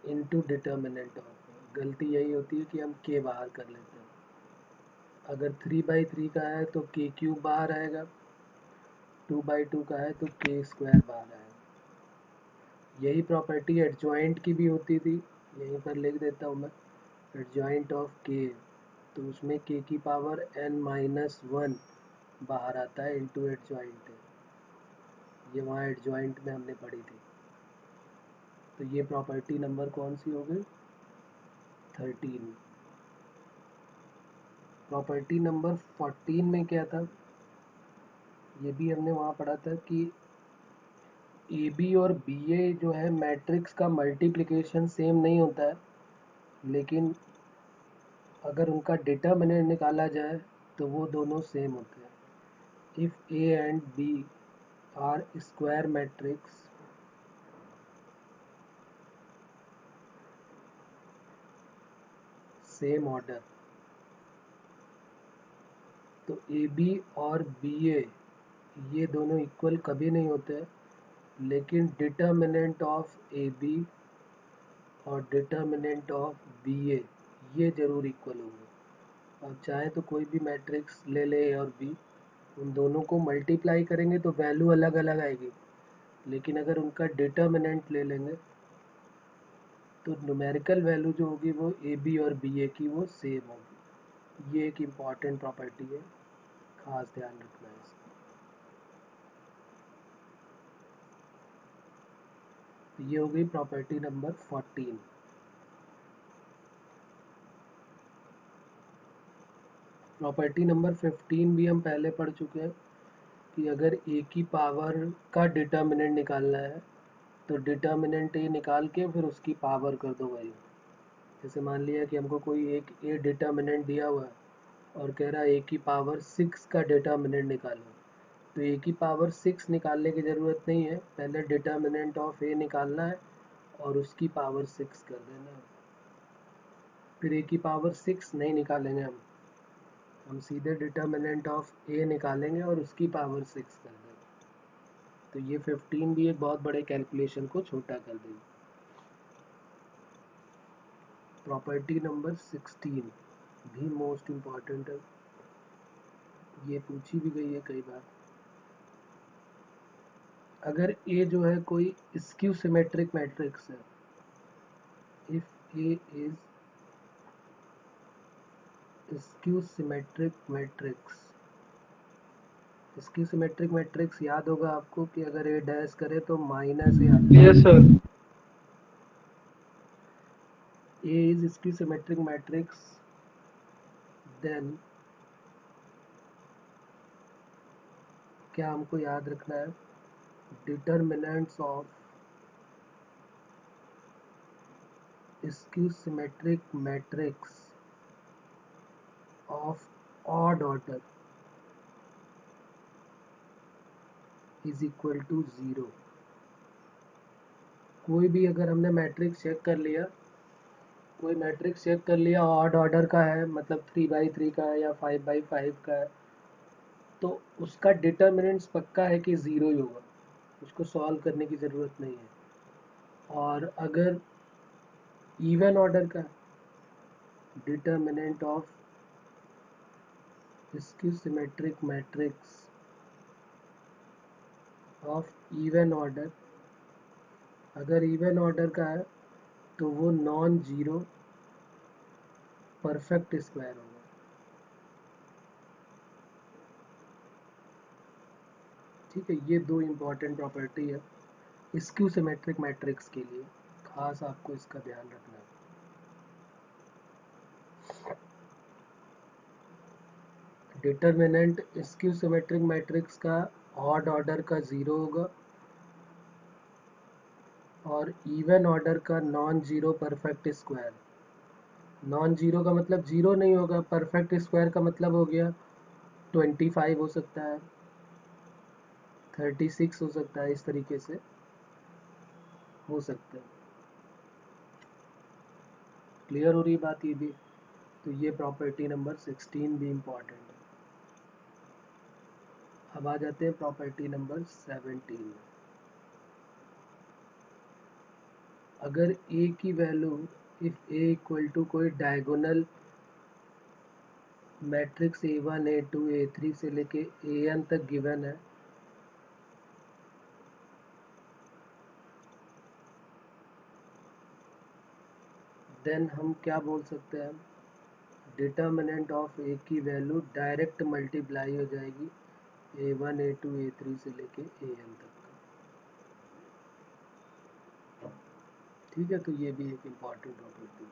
इनटू डिटर्मिनेंट ऑफ। गलती यही होती है कि हम के बाहर कर लेते हैं। अगर 3/3 का है तो के क्यूब बाहर आएगा, 2/2 का है तो के स्क्वायर बाहर आएगा। यही प्रॉपर्टी एडजॉइंट की भी होती थी, यहीं पर लिख देता हूँ मैं, एडजॉइंट ऑफ के। तो उसमें के की पावर n-1 बाहर आता है इनटू एडजॉइंट है। ये वहाँ एडजॉइंट में हमने पढ़ी थी। तो ये प्रॉपर्टी नंबर कौन सी हो गई? 13। प्रॉपर्टी नंबर 14 में क्या था? ये भी हमने वहाँ पढ़ा था कि ए बी और बी ए जो है मैट्रिक्स का मल्टीप्लिकेशन सेम नहीं होता है, लेकिन अगर उनका डिटर्मिनेंट निकाला जाए तो वो दोनों सेम होते हैं। If A and B are square matrix same order, तो ए बी और बी ए ये दोनों इक्वल कभी नहीं होते, लेकिन डिटर्मिनेंट ऑफ ए बी और डिटर्मिनेंट ऑफ बी ए ये ज़रूर इक्वल होंगे। अब चाहे तो कोई भी मैट्रिक्स ले ले ए और बी, उन दोनों को मल्टीप्लाई करेंगे तो वैल्यू अलग अलग आएगी, लेकिन अगर उनका डिटर्मिनेंट ले लेंगे तो न्यूमेरिकल वैल्यू जो होगी वो ए बी और बी ए की वो सेम होगी। ये एक इम्पॉर्टेंट प्रॉपर्टी है, खास ध्यान रखना है इसका। तो ये हो गई प्रॉपर्टी नंबर 14। प्रॉपर्टी नंबर 15 भी हम पहले पढ़ चुके हैं कि अगर ए की पावर का डिटर्मिनेंट निकालना है तो डिटर्मिनेंट ए निकाल के फिर उसकी पावर कर दो वही। जैसे मान लिया कि हमको कोई एक ए डिटर्मिनेंट दिया हुआ है और कह रहा है ए की पावर 6 का डिटर्मिनेंट निकालो, तो ए की पावर 6 निकालने की ज़रूरत नहीं है, पहले डिटर्मिनेंट ऑफ ए निकालना है और उसकी पावर 6 कर देना है। फिर ए की पावर 6 नहीं निकालेंगे हम सीधे डिटर्मिनेंट ऑफ ए निकालेंगे और उसकी पावर 6 कर देंगे। तो ये 15 भी एक बहुत बड़े कैलकुलेशन को छोटा कर देगी। प्रॉपर्टी नंबर 16 भी मोस्ट इम्पॉर्टेंट है, ये पूछी भी गई है कई बार। अगर ए जो है कोई स्क्यू सिमेट्रिक मैट्रिक्स है, A is skew symmetric matrix. Skew symmetric matrix याद होगा आपको कि अगर ए डैश करे तो माइनस ए आता है. Yes sir. A is skew symmetric matrix, then क्या हमको याद रखना है? Determinants of skew symmetric matrix of odd order is equal to 0. कोई भी अगर हमने मैट्रिक्स चेक कर लिया, कोई मैट्रिक्स चेक कर लिया ऑड ऑर्डर का है, मतलब 3x3 का है या 5x5 का है, तो उसका डिटर्मिनेंट्स पक्का है कि 0 ही होगा, उसको सॉल्व करने की ज़रूरत नहीं है. और अगर इवन ऑर्डर का determinant of skew symmetric matrix of even order, अगर इवन ऑर्डर का है तो वो नॉन जीरो परफेक्ट स्क्वायर होगा. ठीक है, ये दो इम्पॉर्टेंट प्रॉपर्टी है स्क्यू सिमेट्रिक मैट्रिक्स के लिए, खास आपको इसका ध्यान रखना है. डिटर्मिनेंट स्क्यू सिमेट्रिक मैट्रिक्स का ऑड ऑर्डर का 0 होगा और इवन ऑर्डर का non zero perfect square. Non zero का मतलब जीरो नहीं होगा, परफेक्ट स्क्वायर का मतलब हो गया 25 हो सकता है, 36 हो सकता है, इस तरीके से हो सकता है. क्लियर हो रही बात ये भी? तो ये प्रॉपर्टी नंबर 16 भी इम्पॉर्टेंट है. अब आ जाते हैं प्रॉपर्टी नंबर 17 में. अगर a की value if a equal to कोई diagonal matrix a1 a2 a3 से लेके an तक गिवन है, देन हम क्या बोल सकते हैं? डिटर्मिनेंट ऑफ a की वैल्यू डायरेक्ट मल्टीप्लाई हो जाएगी a1 a2 a3 से लेके an तक. ठीक है, तो ये भी एक इम्पॉर्टेंट प्रॉपर्टी है.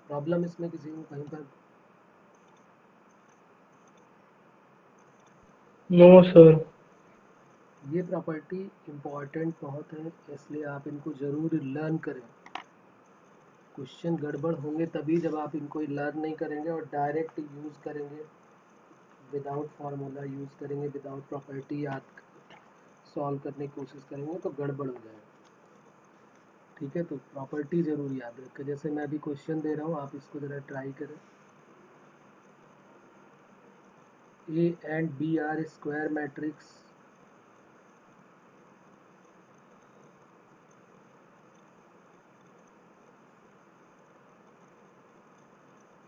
प्रॉब्लम इसमें किसी को कहीं पर? No sir. ये प्रॉपर्टी इम्पॉर्टेंट बहुत है, इसलिए आप इनको ज़रूर लर्न करें. क्वेश्चन गड़बड़ होंगे तभी जब आप इनको लर्न नहीं करेंगे और डायरेक्ट यूज़ करेंगे, विदाउट फार्मूला यूज़ करेंगे, विदाउट प्रॉपर्टी याद सॉल्व करने की कोशिश करेंगे तो गड़बड़ हो जाएगा. ठीक है, तो प्रॉपर्टी ज़रूर याद रखें. जैसे मैं अभी क्वेश्चन दे रहा हूँ, आप इसको ज़रा ट्राई करें. A and B are square matrix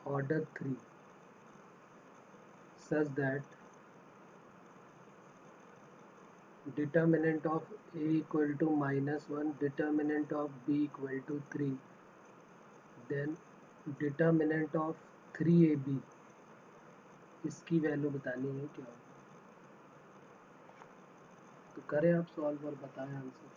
order 3 such that determinant of A equal to -1, determinant of B equal to 3, then determinant of 3AB, इसकी वैल्यू बतानी है क्या? तो करें आप सॉल्व और बताएं आंसर.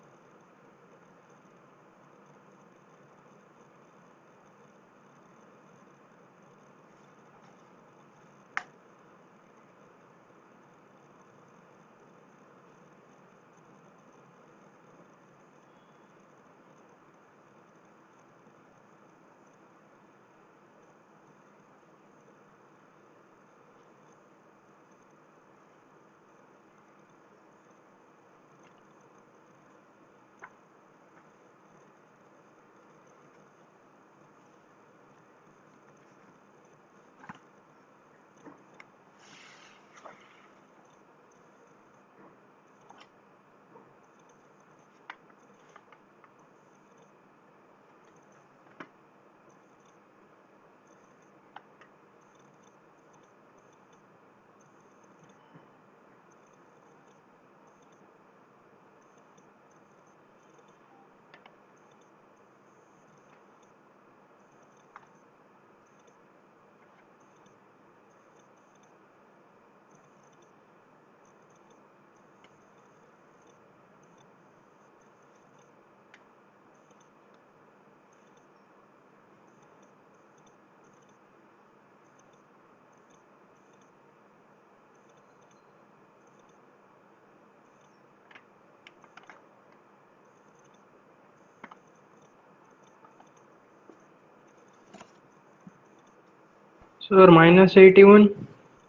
सर -81।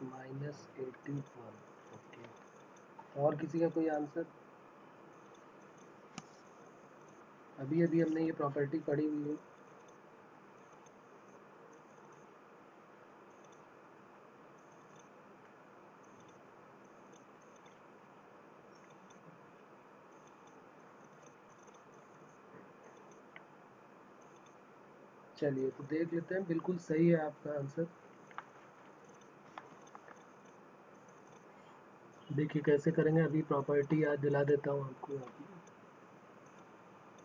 -81। ओके, और किसी का कोई आंसर? अभी अभी हमने ये प्रॉपर्टी पढ़ी हुई है। चलिए तो देख लेते हैं, बिल्कुल सही है आपका आंसर। देखिए कैसे करेंगे, अभी प्रॉपर्टी याद दिला देता हूँ आपको।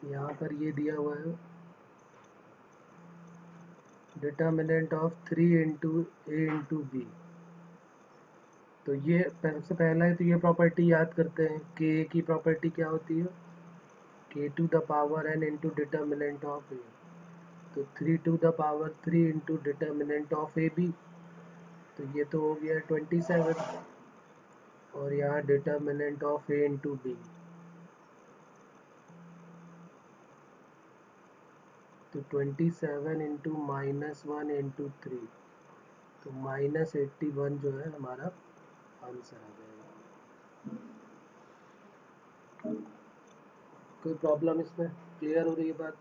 यहाँ पर ये दिया हुआ है, determinant of 3 into A into B. तो ये सबसे पहला है, तो ये प्रॉपर्टी याद करते हैं। के की प्रॉपर्टी क्या होती है? K to the power N into determinant of A. तो 3 to the power 3 into determinant of A B. तो ये तो हो गया 27। और यहाँ determinant of A into B, तो 27 इंटू -1 इंटू 3, तो -81 जो है हमारा आंसर आ जाएगा। कोई प्रॉब्लम इसमें? क्लियर हो रही है बात?